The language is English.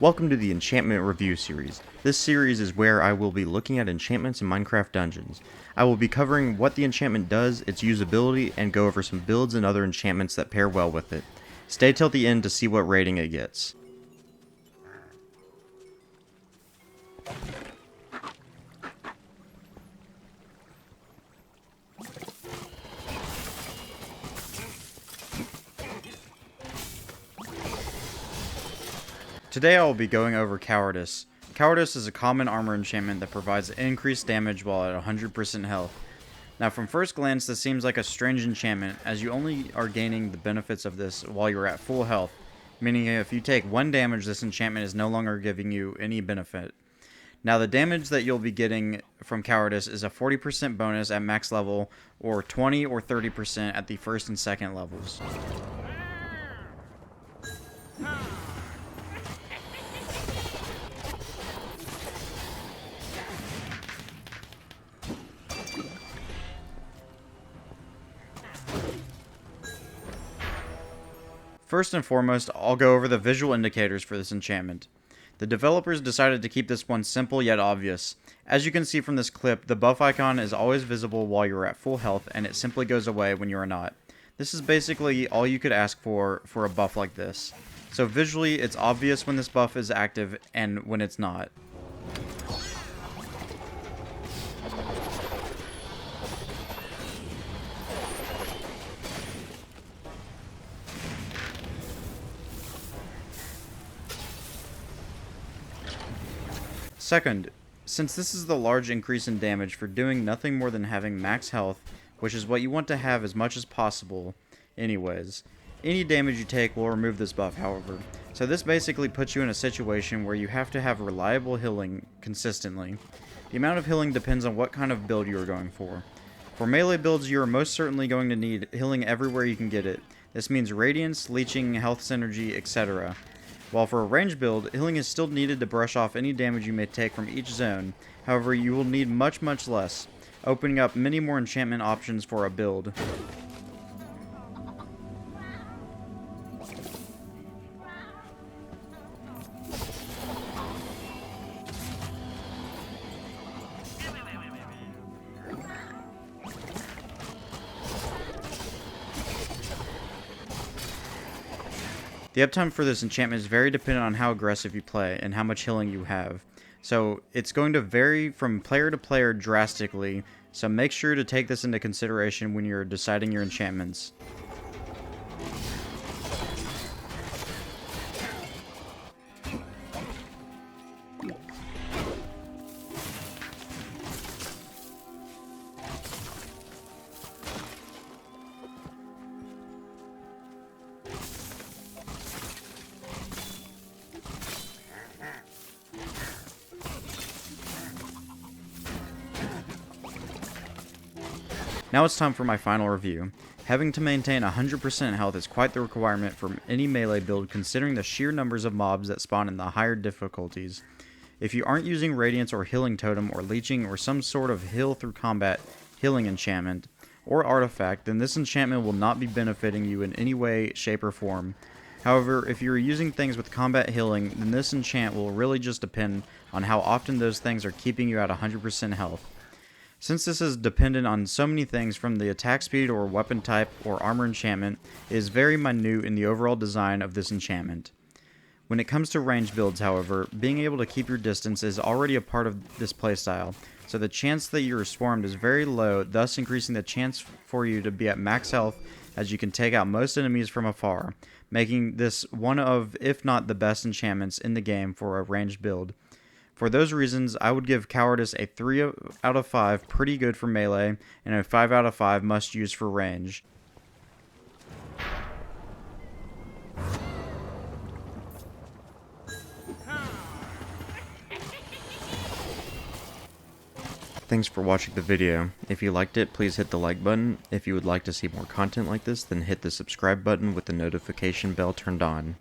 Welcome to the Enchantment Review Series. This series is where I will be looking at enchantments in Minecraft dungeons. I will be covering what the enchantment does, its usability, and go over some builds and other enchantments that pair well with it. Stay till the end to see what rating it gets. Today I will be going over Cowardice. Cowardice is a common armor enchantment that provides increased damage while at 100% health. Now from first glance this seems like a strange enchantment, as you only are gaining the benefits of this while you're at full health, meaning if you take 1 damage this enchantment is no longer giving you any benefit. Now the damage that you'll be getting from Cowardice is a 40% bonus at max level, or 20 or 30% at the first and second levels. First and foremost, I'll go over the visual indicators for this enchantment. The developers decided to keep this one simple yet obvious. As you can see from this clip, the buff icon is always visible while you're at full health, and it simply goes away when you are not. This is basically all you could ask for a buff like this. So visually, it's obvious when this buff is active and when it's not. Second, since this is the large increase in damage for doing nothing more than having max health, which is what you want to have as much as possible anyways, any damage you take will remove this buff however, so this basically puts you in a situation where you have to have reliable healing consistently. The amount of healing depends on what kind of build you are going for. For melee builds you are most certainly going to need healing everywhere you can get it. This means radiance, leeching, health synergy, etc. While for a ranged build, healing is still needed to brush off any damage you may take from each zone, however you will need much less, opening up many more enchantment options for a build. The uptime for this enchantment is very dependent on how aggressive you play and how much healing you have. So it's going to vary from player to player drastically, so make sure to take this into consideration when you're deciding your enchantments. Now it's time for my final review. Having to maintain 100% health is quite the requirement for any melee build considering the sheer numbers of mobs that spawn in the higher difficulties. If you aren't using Radiance or Healing Totem or Leeching or some sort of heal through combat healing enchantment or artifact, then this enchantment will not be benefiting you in any way, shape, or form. However, if you are using things with combat healing, then this enchant will really just depend on how often those things are keeping you at 100% health. Since this is dependent on so many things from the attack speed or weapon type or armor enchantment, it is very minute in the overall design of this enchantment. When it comes to ranged builds, however, being able to keep your distance is already a part of this playstyle, so the chance that you are swarmed is very low, thus increasing the chance for you to be at max health as you can take out most enemies from afar, making this one of, if not the best enchantments in the game for a ranged build. For those reasons, I would give Cowardice a 3 out of 5 pretty good for melee, and a 5 out of 5 must use for range. Thanks for watching the video. If you liked it, please hit the like button. If you would like to see more content like this, then hit the subscribe button with the notification bell turned on.